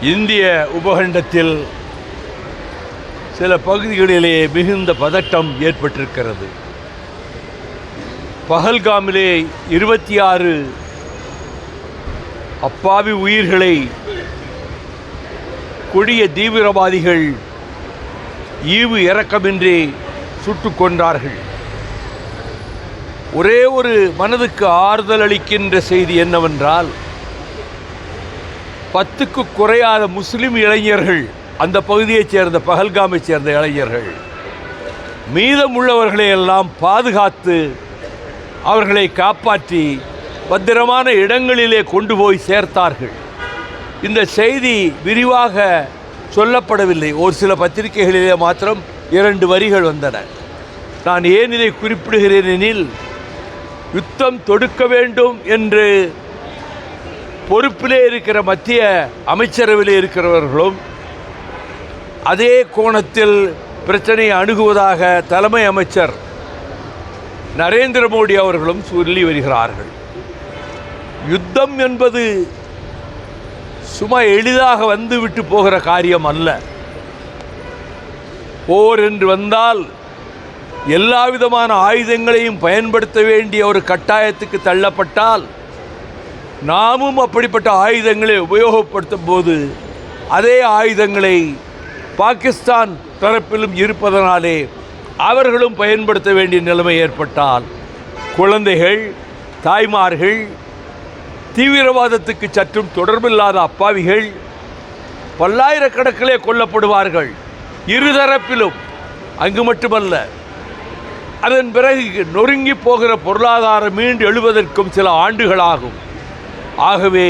இந்திய உபகண்டத்தில் சில பகுதிகளிலே மிகுந்த பதட்டம் ஏற்பட்டிருக்கிறது. பஹல்காமிலே 26 அப்பாவி உயிர்களை கொடிய தீவிரவாதிகள் ஈவு இரக்கமின்றி சுட்டுக் கொன்றார்கள். ஒரே ஒரு மனதுக்கு ஆறுதல் அளிக்கின்ற செய்தி என்னவென்றால், 10க்கு குறையாத முஸ்லிம் இளைஞர்கள், அந்த பகுதியைச் சேர்ந்த பஹல்காமைச் சேர்ந்த இளைஞர்கள், மீதமுள்ளவர்களை எல்லாம் பாதுகாத்து அவர்களை காப்பாற்றி பத்திரமான இடங்களிலே கொண்டு போய் சேர்த்தார்கள். இந்த செய்தி விரிவாக சொல்லப்படவில்லை. ஒரு சில பத்திரிகைகளிலே மாத்திரம் 2 வரிகள் வந்தன. நான் ஏன் இதை குறிப்பிடுகிறேன் எனில், யுத்தம் தொடுக்க வேண்டும் என்று பொறுப்பிலே இருக்கிற மத்திய அமைச்சரவையில் இருக்கிறவர்களும் அதே கோணத்தில் பிரச்சனையை அணுகுவதாக தலைமை அமைச்சர் நரேந்திர மோடி அவர்களும் சொல்லி வருகிறார்கள். யுத்தம் என்பது சும்மா எளிதாக வந்துவிட்டு போகிற காரியம் அல்ல. போர் என்று வந்தால் எல்லா விதமான ஆயுதங்களையும் பயன்படுத்த வேண்டிய ஒரு கட்டாயத்துக்கு தள்ளப்பட்டால், நாமும் அப்படிப்பட்ட ஆயுதங்களை உபயோகப்படுத்தும் போது அதே ஆயுதங்களை பாகிஸ்தான் தரப்பிலும் இருப்பதனாலே அவர்களும் பயன்படுத்த வேண்டிய நிலைமை ஏற்பட்டால், குழந்தைகள், தாய்மார்கள், தீவிரவாதத்துக்கு சற்றும் தொடர்பில்லாத அப்பாவிகள் பல்லாயிரக்கணக்கிலே கொல்லப்படுவார்கள். இருதரப்பிலும். அங்கு மட்டுமல்ல, அதன் பிறகு நொறுங்கி போகிற பொருளாதாரம் மீண்டு எழுவதற்கும் சில ஆண்டுகளாகும். ஆகவே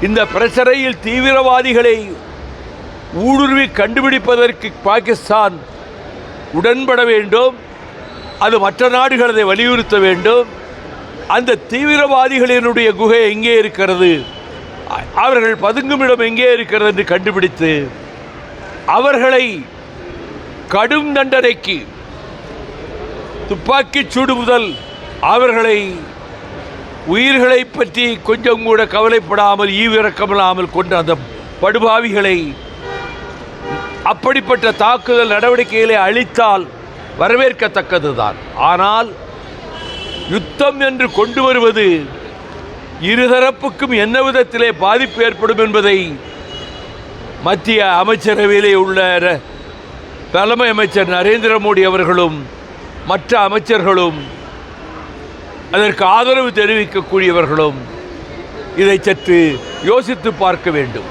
இந்த பிரச்சனையில் தீவிரவாதிகளை ஊடுருவி கண்டுபிடிப்பதற்கு பாகிஸ்தான் உடன்பட வேண்டும். அது மற்ற நாடுகள் அதை வலியுறுத்த வேண்டும். அந்த தீவிரவாதிகளினுடைய குகை எங்கே இருக்கிறது, அவர்கள் பதுங்குமிடம் எங்கே இருக்கிறது என்று கண்டுபிடித்து அவர்களை கடும் தண்டனைக்கு, துப்பாக்கிச் சூடு முதல் அவர்களை உயிர்களை பற்றி கொஞ்சம் கூட கவலைப்படாமல் ஈவிரக்கமில்லாமல் கொண்ட அந்த படுபாவிகளை அப்படிப்பட்ட தாக்குதல் நடவடிக்கைகளை அளித்தால் வரவேற்கத்தக்கதுதான். ஆனால் யுத்தம் என்று கொண்டு வருவது இருதரப்புக்கும் என்ன விதத்திலே பாதிப்பு ஏற்படும் என்பதை மத்திய அமைச்சரவையிலே உள்ள தலைமை அமைச்சர் நரேந்திர மோடி அவர்களும் மற்ற அமைச்சர்களும் அதற்கு ஆதரவு தெரிவிக்கக்கூடியவர்களும் இதை சற்று யோசித்து பார்க்க வேண்டும்.